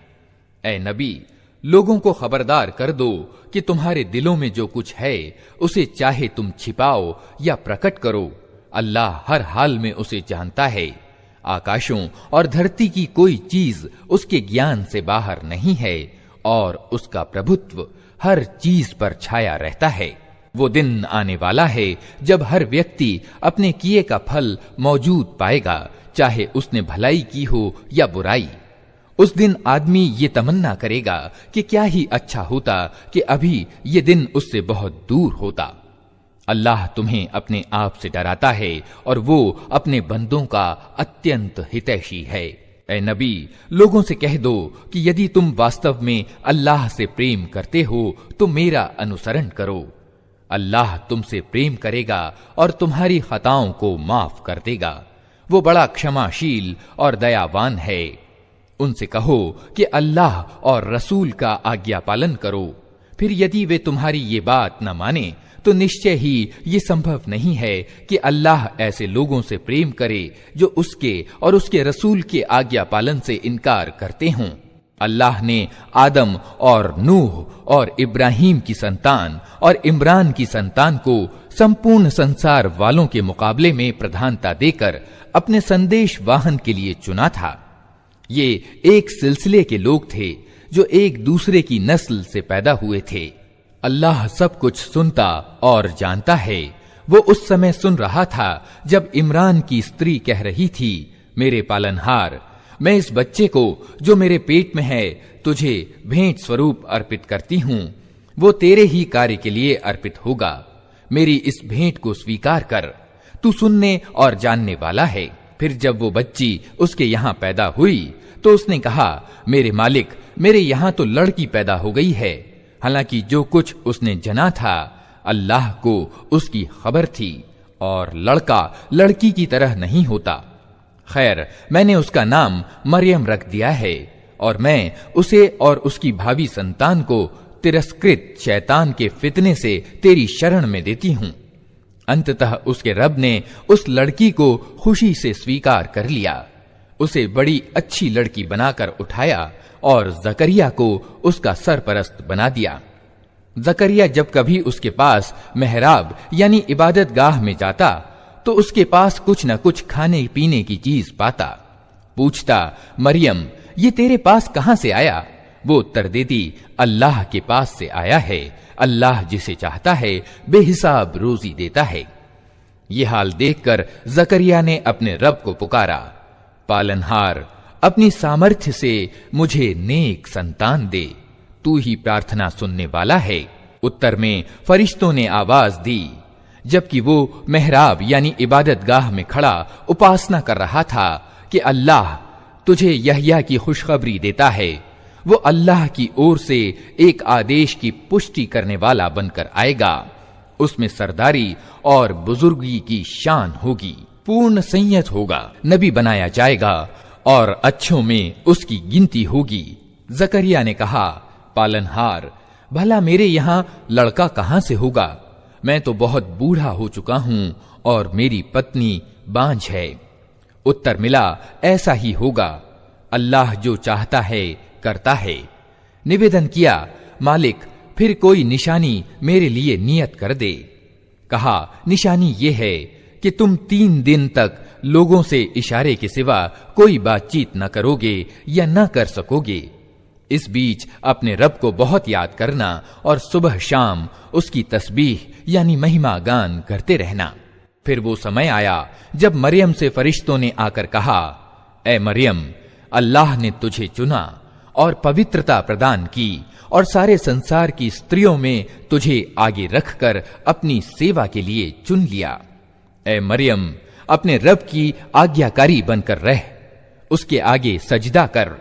ऐ नबी, लोगों को खबरदार कर दो कि तुम्हारे दिलों में जो कुछ है उसे चाहे तुम छिपाओ या प्रकट करो, अल्लाह हर हाल में उसे जानता है। आकाशों और धरती की कोई चीज उसके ज्ञान से बाहर नहीं है और उसका प्रभुत्व हर चीज पर छाया रहता है। वो दिन आने वाला है जब हर व्यक्ति अपने किए का फल मौजूद पाएगा, चाहे उसने भलाई की हो या बुराई। उस दिन आदमी ये तमन्ना करेगा कि क्या ही अच्छा होता कि अभी ये दिन उससे बहुत दूर होता। अल्लाह तुम्हें अपने आप से डराता है और वो अपने बंदों का अत्यंत हितैषी है। ऐ नबी, लोगों से कह दो कि यदि तुम वास्तव में अल्लाह से प्रेम करते हो तो मेरा अनुसरण करो। अल्लाह तुमसे प्रेम करेगा और तुम्हारी खताओं को माफ कर देगा। वो बड़ा क्षमाशील और दयावान है। उनसे कहो कि अल्लाह और रसूल का आज्ञा पालन करो। फिर यदि वे तुम्हारी ये बात न माने तो निश्चय ही ये संभव नहीं है कि अल्लाह ऐसे लोगों से प्रेम करे जो उसके और उसके रसूल के आज्ञा पालन से इनकार करते हों। अल्लाह ने आदम और नूह और इब्राहिम की संतान और इमरान की संतान को संपूर्ण संसार वालों के मुकाबले में प्रधानता देकर अपने संदेश वाहन के लिए चुना था। ये एक सिलसिले के लोग थे जो एक दूसरे की नस्ल से पैदा हुए थे। अल्लाह सब कुछ सुनता और जानता है। वो उस समय सुन रहा था जब इमरान की स्त्री कह रही थी, मेरे पालनहार, मैं इस बच्चे को जो मेरे पेट में है तुझे भेंट स्वरूप अर्पित करती हूँ। वो तेरे ही कार्य के लिए अर्पित होगा। मेरी इस भेंट को स्वीकार कर, तू सुनने और जानने वाला है। फिर जब वो बच्ची उसके यहाँ पैदा हुई तो उसने कहा, मेरे मालिक, मेरे यहाँ तो लड़की पैदा हो गई है। हालांकि जो कुछ उसने जना था अल्लाह को उसकी खबर थी और लड़का लड़की की तरह नहीं होता। खैर, मैंने उसका नाम मरियम रख दिया है और मैं उसे और उसकी भावी संतान को तिरस्कृत शैतान के फितने से तेरी शरण में देती हूं। अंततः उसके रब ने उस लड़की को खुशी से स्वीकार कर लिया। उसे बड़ी अच्छी लड़की बनाकर उठाया और जकरिया को उसका सरपरस्त बना दिया। जकरिया जब कभी उसके पास मेहराब यानी इबादत गाह में जाता तो उसके पास कुछ न कुछ खाने पीने की चीज पाता। पूछता, मरियम, ये तेरे पास कहां से आया? वो उत्तर देती, अल्लाह के पास से आया है। अल्लाह जिसे चाहता है बेहिसाब रोजी देता है। ये हाल देखकर जकरिया ने अपने रब को पुकारा, पालनहार, अपनी सामर्थ्य से मुझे नेक संतान दे, तू ही प्रार्थना सुनने वाला है। उत्तर में फरिश्तों ने आवाज दी, जबकि वो मेहराब यानी इबादत गाह में खड़ा उपासना कर रहा था, कि अल्लाह तुझे यहया की खुशखबरी देता है, वो अल्लाह की ओर से एक आदेश की पुष्टि करने वाला बनकर आएगा। उसमें सरदारी और बुजुर्गी की शान होगी, पूर्ण संयत होगा, नबी बनाया जाएगा और अच्छों में उसकी गिनती होगी। जकरिया ने कहा, पालनहार, भला मेरे यहां लड़का कहां से होगा? मैं तो बहुत बूढ़ा हो चुका हूं और मेरी पत्नी बांझ है। उत्तर मिला, ऐसा ही होगा, अल्लाह जो चाहता है करता है। निवेदन किया, मालिक, फिर कोई निशानी मेरे लिए नियत कर दे। कहा, निशानी ये है कि तुम 3 दिन तक लोगों से इशारे के सिवा कोई बातचीत न करोगे या न कर सकोगे। इस बीच अपने रब को बहुत याद करना और सुबह शाम उसकी तस्बीह यानी महिमा गान करते रहना। फिर वो समय आया जब मरियम से फरिश्तों ने आकर कहा, ए मरियम, अल्लाह ने तुझे चुना और पवित्रता प्रदान की और सारे संसार की स्त्रियों में तुझे आगे रखकर अपनी सेवा के लिए चुन लिया। ए मरियम, अपने रब की आज्ञाकारी बनकर रह, उसके आगे सजदा कर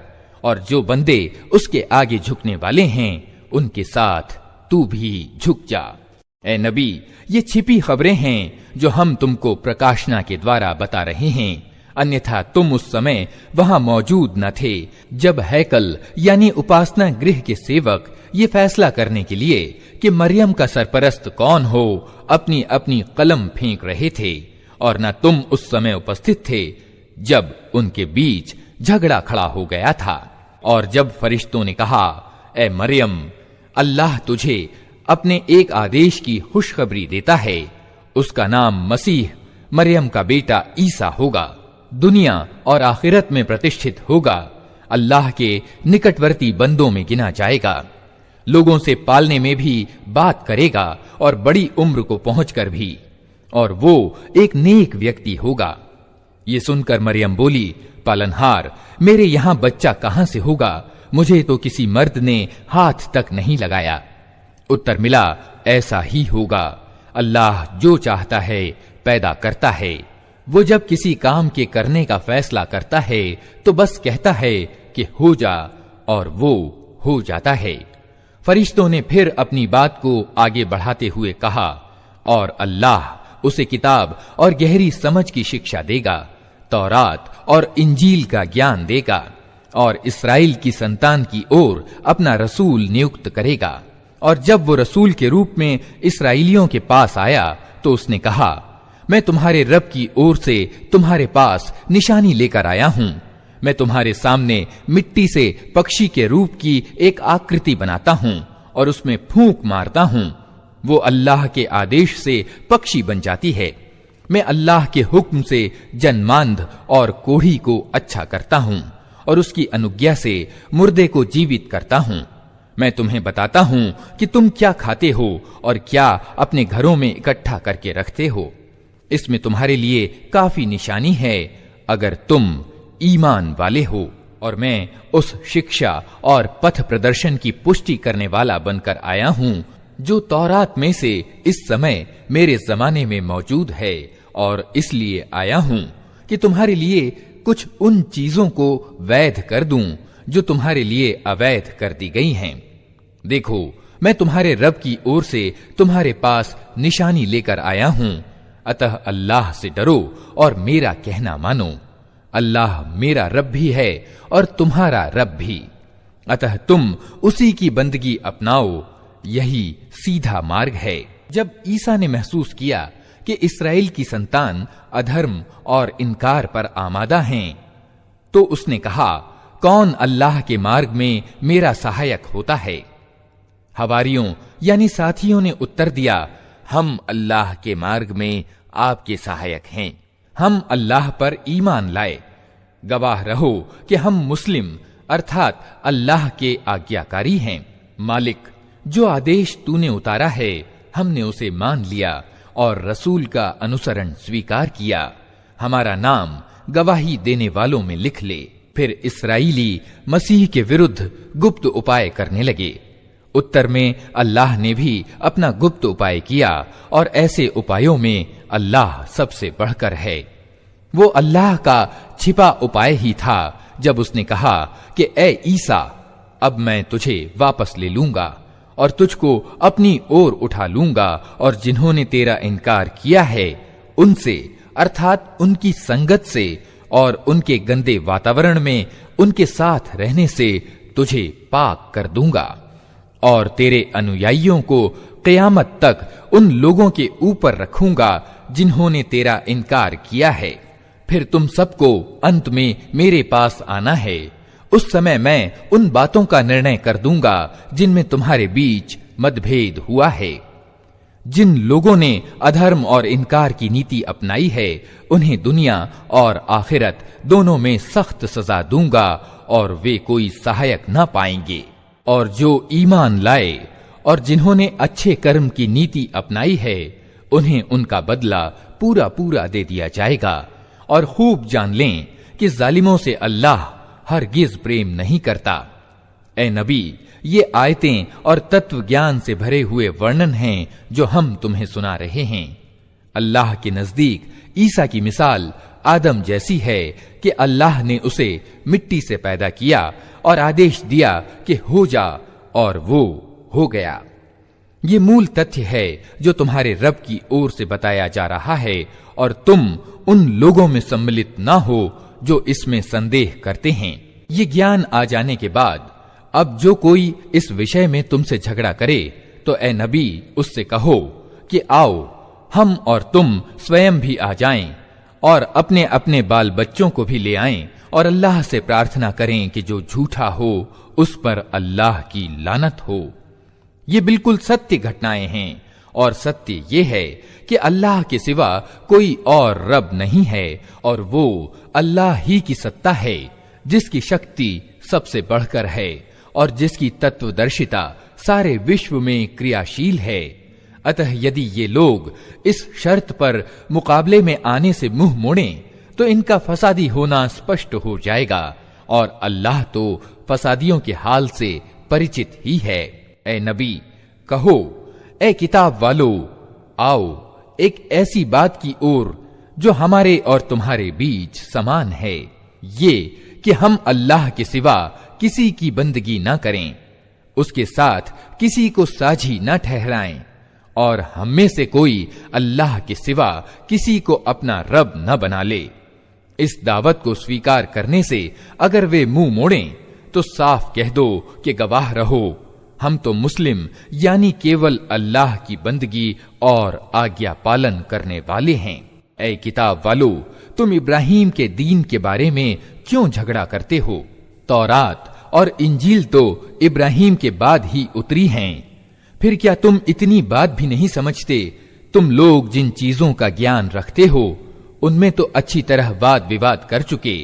और जो बंदे उसके आगे झुकने वाले हैं उनके साथ तू भी झुक जा। ए नबी, ये छिपी खबरें हैं जो हम तुमको प्रकाशना के द्वारा बता रहे हैं, अन्यथा तुम उस समय वहां मौजूद न थे जब हैकल यानी उपासना गृह के सेवक ये फैसला करने के लिए कि मरियम का सरपरस्त कौन हो अपनी अपनी कलम फेंक रहे थे, और न तुम उस समय उपस्थित थे जब उनके बीच झगड़ा खड़ा हो गया था। और जब फरिश्तों ने कहा, ए मरियम, अल्लाह तुझे अपने एक आदेश की खुशखबरी देता है, उसका नाम मसीह मरियम का बेटा ईसा होगा, दुनिया और आखिरत में प्रतिष्ठित होगा, अल्लाह के निकटवर्ती बंदों में गिना जाएगा, लोगों से पालने में भी बात करेगा और बड़ी उम्र को पहुंचकर भी, और वो एक नेक व्यक्ति होगा। ये सुनकर मरियम बोली, पालनहार, मेरे यहां बच्चा कहां से होगा? मुझे तो किसी मर्द ने हाथ तक नहीं लगाया। उत्तर मिला, ऐसा ही होगा, अल्लाह जो चाहता है पैदा करता है। वो जब किसी काम के करने का फैसला करता है तो बस कहता है कि हो जा, और वो हो जाता है। फरिश्तों ने फिर अपनी बात को आगे बढ़ाते हुए कहा, और अल्लाह उसे किताब और गहरी समझ की शिक्षा देगा, तौरात और इंजील का ज्ञान देगा, और इस्राएल की संतान की ओर अपना रसूल नियुक्त करेगा। और जब वो रसूल के रूप में इस्राएलियों के पास आया तो उसने कहा, मैं तुम्हारे रब की ओर से तुम्हारे पास निशानी लेकर आया हूं। मैं तुम्हारे सामने मिट्टी से पक्षी के रूप की एक आकृति बनाता हूं और उसमें फूंक मारता हूं, वो अल्लाह के आदेश से पक्षी बन जाती है। मैं अल्लाह के हुक्म से जन्मांध और कोढ़ी को अच्छा करता हूं और उसकी अनुज्ञा से मुर्दे को जीवित करता हूं। मैं तुम्हें बताता हूं कि तुम क्या खाते हो और क्या अपने घरों में इकट्ठा करके रखते हो। इसमें तुम्हारे लिए काफी निशानी है अगर तुम ईमान वाले हो। और मैं उस शिक्षा और पथ प्रदर्शन की पुष्टि करने वाला बनकर आया हूं जो तौरात में से इस समय मेरे जमाने में मौजूद है, और इसलिए आया हूं कि तुम्हारे लिए कुछ उन चीजों को वैध कर दूं जो तुम्हारे लिए अवैध कर दी गई हैं। देखो, मैं तुम्हारे रब की ओर से तुम्हारे पास निशानी लेकर आया हूं, अतः अल्लाह से डरो और मेरा कहना मानो। अल्लाह मेरा रब भी है और तुम्हारा रब भी, अतः तुम उसी की बंदगी अपनाओ, यही सीधा मार्ग है। जब ईसा ने महसूस किया कि इस्राएल की संतान अधर्म और इनकार पर आमादा हैं, तो उसने कहा, कौन अल्लाह के मार्ग में मेरा सहायक होता है? हवारियों यानी साथियों ने उत्तर दिया, हम अल्लाह के मार्ग में आपके सहायक हैं। हम अल्लाह पर ईमान लाए। गवाह रहो कि हम मुस्लिम अर्थात अल्लाह के आज्ञाकारी हैं। मालिक, जो आदेश तूने उतारा है हमने उसे मान लिया और रसूल का अनुसरण स्वीकार किया। हमारा नाम गवाही देने वालों में लिख ले। फिर इस्राएली मसीह के विरुद्ध गुप्त उपाय करने लगे। उत्तर में अल्लाह ने भी अपना गुप्त उपाय किया और ऐसे उपायों में अल्लाह सबसे बढ़कर है। वो अल्लाह का छिपा उपाय ही था जब उसने कहा कि ए ईसा, अब मैं तुझे वापस ले लूंगा और तुझको अपनी ओर उठा लूंगा और जिन्होंने तेरा इनकार किया है उनसे अर्थात उनकी संगत से और उनके गंदे वातावरण में उनके साथ रहने से तुझे पाक कर दूंगा और तेरे अनुयायियों को क़यामत तक उन लोगों के ऊपर रखूंगा जिन्होंने तेरा इनकार किया है। फिर तुम सबको अंत में मेरे पास आना है। उस समय मैं उन बातों का निर्णय कर दूंगा जिनमें तुम्हारे बीच मतभेद हुआ है। जिन लोगों ने अधर्म और इनकार की नीति अपनाई है उन्हें दुनिया और आखिरत दोनों में सख्त सजा दूंगा और वे कोई सहायक न पाएंगे। और जो ईमान लाए और जिन्होंने अच्छे कर्म की नीति अपनाई है उन्हें उनका बदला पूरा पूरा दे दिया जाएगा। और खूब जान लें कि जालिमों से अल्लाह हरगिज प्रेम नहीं करता। ए नबी, ये आयतें और तत्व ज्ञान से भरे हुए वर्णन हैं जो हम तुम्हें सुना रहे हैं। अल्लाह के नजदीक ईसा की मिसाल आदम जैसी है कि अल्लाह ने उसे मिट्टी से पैदा किया और आदेश दिया कि हो जा, और वो हो गया। ये मूल तथ्य है जो तुम्हारे रब की ओर से बताया जा रहा है और तुम उन लोगों में सम्मिलित ना हो जो इसमें संदेह करते हैं। ये ज्ञान आ जाने के बाद अब जो कोई इस विषय में तुमसे झगड़ा करे तो ए नबी उससे कहो कि आओ हम और तुम स्वयं भी आ जाएं और अपने अपने बाल बच्चों को भी ले आएं और अल्लाह से प्रार्थना करें कि जो झूठा हो उस पर अल्लाह की लानत हो। ये बिल्कुल सत्य घटनाएं हैं और सत्य ये है कि अल्लाह के सिवा कोई और रब नहीं है और वो अल्लाह ही की सत्ता है जिसकी शक्ति सबसे बढ़कर है और जिसकी तत्वदर्शिता सारे विश्व में क्रियाशील है। अतः यदि ये लोग इस शर्त पर मुकाबले में आने से मुंह मोड़ें तो इनका फसादी होना स्पष्ट हो जाएगा और अल्लाह तो फसादियों के हाल से परिचित ही है। ए नबी कहो, ए किताब वालो, आओ एक ऐसी बात की ओर जो हमारे और तुम्हारे बीच समान है, ये कि हम अल्लाह के सिवा किसी की बंदगी न करें, उसके साथ किसी को साझी न ठहराएं और हम में से कोई अल्लाह के सिवा किसी को अपना रब न बना ले। इस दावत को स्वीकार करने से अगर वे मुंह मोड़ें तो साफ कह दो कि गवाह रहो, हम तो मुस्लिम यानी केवल अल्लाह की बंदगी और आज्ञा पालन करने वाले हैं। ऐ किताब वालो, तुम इब्राहिम के दीन के बारे में क्यों झगड़ा करते हो? तौरात और इंजील तो इब्राहिम के बाद ही उतरी हैं। फिर क्या तुम इतनी बात भी नहीं समझते? तुम लोग जिन चीजों का ज्ञान रखते हो उनमें तो अच्छी तरह वाद विवाद कर चुके,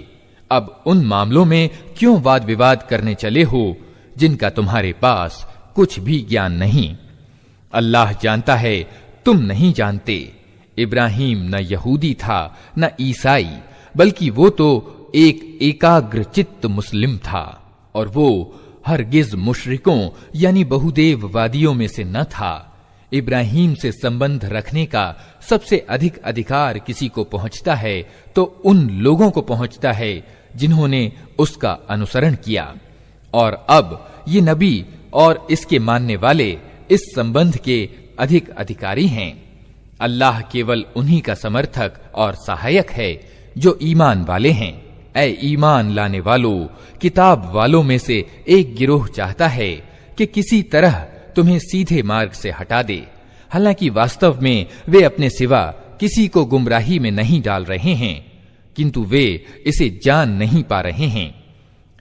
अब उन मामलों में क्यों वाद विवाद करने चले हो जिनका तुम्हारे पास कुछ भी ज्ञान नहीं? अल्लाह जानता है, तुम नहीं जानते। इब्राहिम न यहूदी था न ईसाई, बल्कि वो तो एक एकाग्र चित्त मुस्लिम था और वो हरगिज मुशरिकों यानी बहुदेववादियों में से न था। इब्राहिम से संबंध रखने का सबसे अधिक अधिकार किसी को पहुंचता है तो उन लोगों को पहुंचता है जिन्होंने उसका अनुसरण किया। और अब ये नबी और इसके मानने वाले इस संबंध के अधिक अधिकारी हैं। अल्लाह केवल उन्हीं का समर्थक और सहायक है जो ईमान वाले हैं। ऐ ईमान लाने वालों, किताब वालों में से एक गिरोह चाहता है कि किसी तरह तुम्हें सीधे मार्ग से हटा दे, हालांकि वास्तव में वे अपने सिवा किसी को गुमराही में नहीं डाल रहे हैं। किंतु वे इसे जान नहीं पा रहे हैं।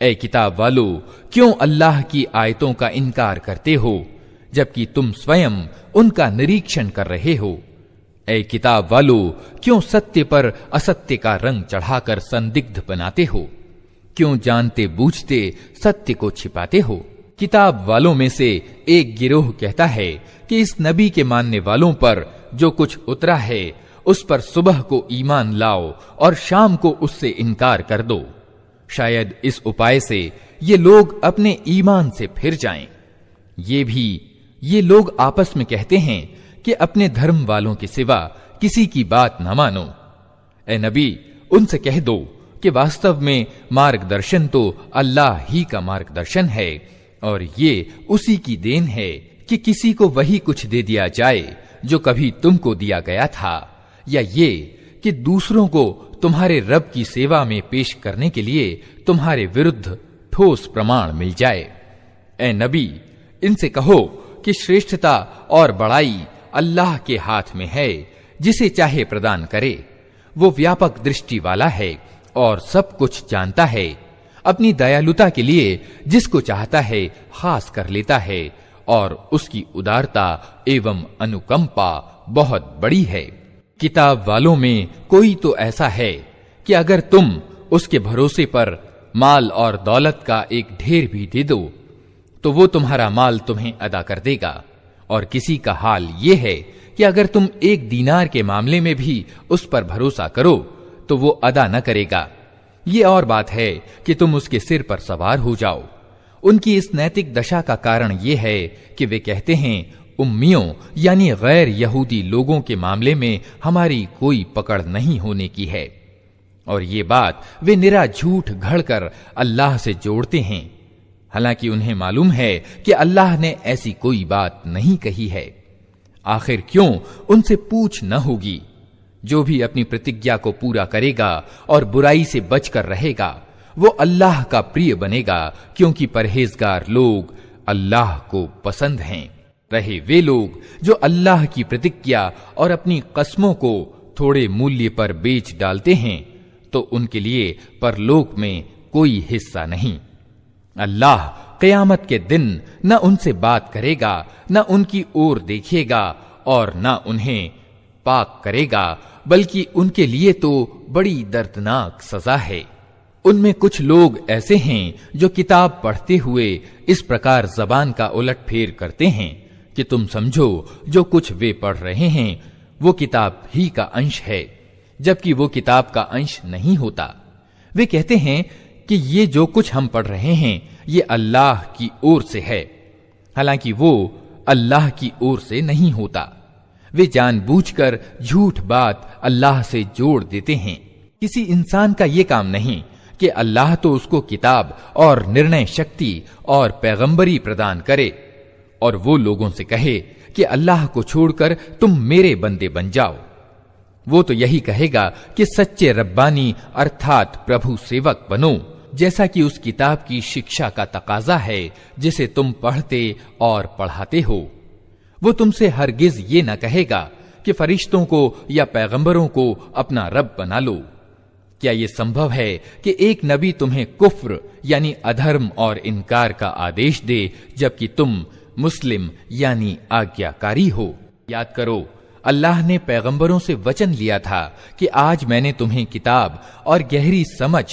ऐ किताब वालों, क्यों अल्लाह की आयतों का इनकार करते हो जबकि तुम स्वयं उनका निरीक्षण कर रहे हो। ऐ किताब वालों, क्यों सत्य पर असत्य का रंग चढ़ाकर संदिग्ध बनाते हो? क्यों जानते बूझते सत्य को छिपाते हो? किताब वालों में से एक गिरोह कहता है कि इस नबी के मानने वालों पर जो कुछ उतरा है उस पर सुबह को ईमान लाओ और शाम को उससे इनकार कर दो। शायद इस उपाय से ये लोग अपने ईमान से फिर जाएं। ये लोग आपस में कहते हैं कि अपने धर्म वालों के सिवा किसी की बात न मानो। ए नबी, उनसे कह दो कि वास्तव में मार्गदर्शन तो अल्लाह ही का मार्गदर्शन है और ये उसी की देन है कि किसी को वही कुछ दे दिया जाए जो कभी तुमको दिया गया था, या ये कि दूसरों को तुम्हारे रब की सेवा में पेश करने के लिए तुम्हारे विरुद्ध ठोस प्रमाण मिल जाए। ए नबी, इनसे कहो कि श्रेष्ठता और बड़ाई अल्लाह के हाथ में है, जिसे चाहे प्रदान करे। वो व्यापक दृष्टि वाला है और सब कुछ जानता है। अपनी दयालुता के लिए जिसको चाहता है खास कर लेता है और उसकी उदारता एवं अनुकंपा बहुत बड़ी है। किताब वालों में कोई तो ऐसा है कि अगर तुम उसके भरोसे पर माल और दौलत का एक ढेर भी दे दो तो वो तुम्हारा माल तुम्हें अदा कर देगा, और किसी का हाल ये है कि अगर तुम एक दीनार के मामले में भी उस पर भरोसा करो तो वो अदा न करेगा। ये और बात है कि तुम उसके सिर पर सवार हो जाओ। उनकी इस नैतिक दशा का कारण ये है कि वे कहते हैं उम्मियों यानी गैर यहूदी लोगों के मामले में हमारी कोई पकड़ नहीं होने की है, और ये बात वे निरा झूठ घड़कर अल्लाह से जोड़ते हैं। हालांकि उन्हें मालूम है कि अल्लाह ने ऐसी कोई बात नहीं कही है। आखिर क्यों उनसे पूछ न होगी? जो भी अपनी प्रतिज्ञा को पूरा करेगा और बुराई से बचकर रहेगा वो अल्लाह का प्रिय बनेगा, क्योंकि परहेजगार लोग अल्लाह को पसंद हैं। रहे वे लोग जो अल्लाह की प्रतिज्ञा और अपनी कस्मों को थोड़े मूल्य पर बेच डालते हैं तो उनके लिए परलोक में कोई हिस्सा नहीं। अल्लाह क़यामत के दिन न उनसे बात करेगा, न उनकी ओर देखेगा और न उन्हें पाक करेगा, बल्कि उनके लिए तो बड़ी दर्दनाक सजा है। उनमें कुछ लोग ऐसे हैं जो किताब पढ़ते हुए इस प्रकार जबान का उलटफेर करते हैं कि तुम समझो जो कुछ वे पढ़ रहे हैं वो किताब ही का अंश है, जबकि वो किताब का अंश नहीं होता। वे कहते हैं कि ये जो कुछ हम पढ़ रहे हैं ये अल्लाह की ओर से है, हालांकि वो अल्लाह की ओर से नहीं होता। वे जानबूझकर झूठ बात अल्लाह से जोड़ देते हैं। किसी इंसान का ये काम नहीं कि अल्लाह तो उसको किताब और निर्णय शक्ति और पैगंबरी प्रदान करे और वो लोगों से कहे कि अल्लाह को छोड़कर तुम मेरे बंदे बन जाओ। वो तो यही कहेगा कि सच्चे रब्बानी अर्थात प्रभु सेवक बनो, जैसा कि उस किताब की शिक्षा का तकाजा है जिसे तुम पढ़ते और पढ़ाते हो। वो तुमसे हरगिज ये न कहेगा कि फरिश्तों को या पैगंबरों को अपना रब बना लो। क्या ये संभव है कि एक नबी तुम्हें कुफ्र यानी अधर्म और इनकार का आदेश दे जबकि तुम मुस्लिम यानी आज्ञाकारी हो? याद करो, अल्लाह ने पैगंबरों से वचन लिया था कि आज मैंने तुम्हें किताब और गहरी समझ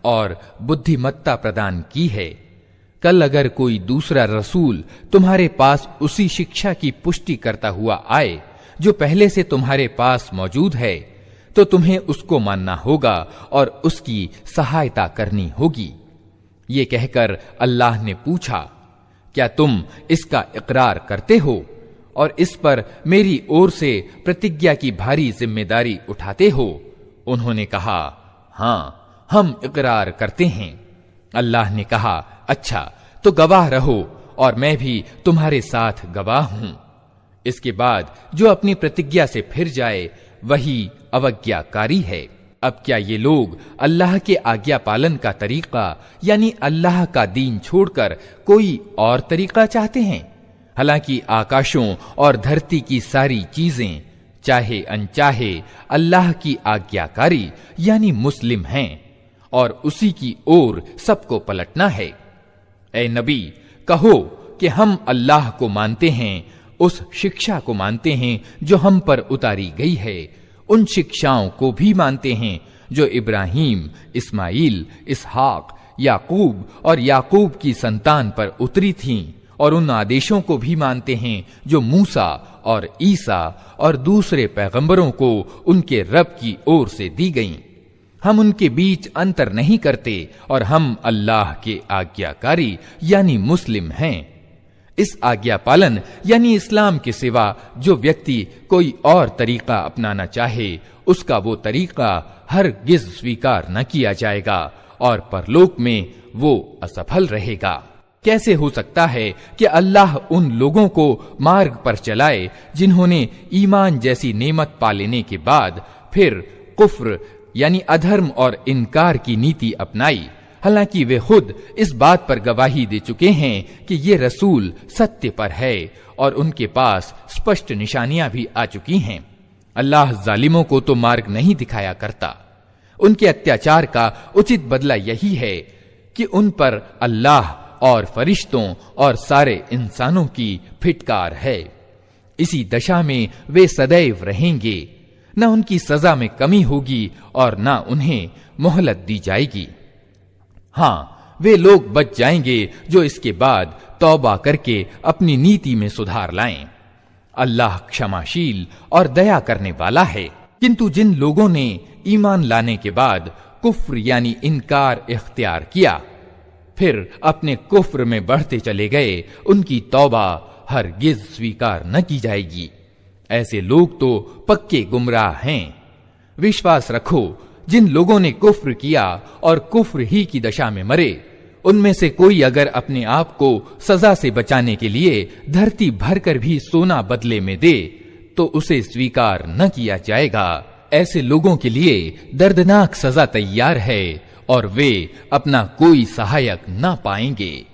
और बुद्धिमत्ता प्रदान की है। कल अगर कोई दूसरा रसूल तुम्हारे पास उसी शिक्षा की पुष्टि करता हुआ आए जो पहले से तुम्हारे पास मौजूद है तो तुम्हें उसको मानना होगा और उसकी सहायता करनी होगी। ये कहकर अल्लाह ने पूछा, क्या तुम इसका इकरार करते हो और इस पर मेरी ओर से प्रतिज्ञा की भारी जिम्मेदारी उठाते हो? उन्होंने कहा, हाँ, हम इकरार करते हैं। अल्लाह ने कहा, अच्छा तो गवाह रहो और मैं भी तुम्हारे साथ गवाह हूं। इसके बाद जो अपनी प्रतिज्ञा से फिर जाए वही अवज्ञाकारी है। अब क्या ये लोग अल्लाह के आज्ञा पालन का तरीका यानी अल्लाह का दीन छोड़कर कोई और तरीका चाहते हैं? हालांकि आकाशों और धरती की सारी चीजें चाहे अनचाहे अल्लाह की आज्ञाकारी यानी मुस्लिम हैं और उसी की ओर सबको पलटना है। ए नबी, कहो कि हम अल्लाह को मानते हैं, उस शिक्षा को मानते हैं जो हम पर उतारी गई है, उन शिक्षाओं को भी मानते हैं जो इब्राहीम, इस्माइल, इसहाक, याकूब और याकूब की संतान पर उतरी थीं, और उन आदेशों को भी मानते हैं जो मूसा और ईसा और दूसरे पैगंबरों को उनके रब की ओर से दी गईं। हम उनके बीच अंतर नहीं करते और हम अल्लाह के आज्ञाकारी यानी मुस्लिम हैं। इस आज्ञा पालन यानी इस्लाम के सिवा जो व्यक्ति कोई और तरीका अपनाना चाहे, उसका वो तरीका हरगिज स्वीकार न किया जाएगा और परलोक में वो असफल रहेगा। कैसे हो सकता है कि अल्लाह उन लोगों को मार्ग पर चलाए जिन्होंने ईमान जैसी नेमत पा लेने के बाद फिर कुफ्र यानी अधर्म और इनकार की नीति अपनाई, हालांकि वे खुद इस बात पर गवाही दे चुके हैं कि ये रसूल सत्य पर है और उनके पास स्पष्ट निशानियां भी आ चुकी हैं। अल्लाह जालिमों को तो मार्ग नहीं दिखाया करता। उनके अत्याचार का उचित बदला यही है कि उन पर अल्लाह और फरिश्तों और सारे इंसानों की फिटकार है। इसी दशा में वे सदैव रहेंगे, न उनकी सजा में कमी होगी और न उन्हें मोहलत दी जाएगी। हाँ, वे लोग बच जाएंगे जो इसके बाद तौबा करके अपनी नीति में सुधार लाएं। अल्लाह क्षमाशील और दया करने वाला है। किंतु जिन लोगों ने ईमान लाने के बाद कुफ्र यानी इनकार इख्तियार किया, फिर अपने कुफ्र में बढ़ते चले गए, उनकी तौबा हरगिज स्वीकार न की जाएगी। ऐसे लोग तो पक्के गुमराह हैं। विश्वास रखो, जिन लोगों ने कुफ्र किया और कुफ्र ही की दशा में मरे, उनमें से कोई अगर अपने आप को सजा से बचाने के लिए धरती भरकर भी सोना बदले में दे तो उसे स्वीकार न किया जाएगा। ऐसे लोगों के लिए दर्दनाक सजा तैयार है और वे अपना कोई सहायक न पाएंगे।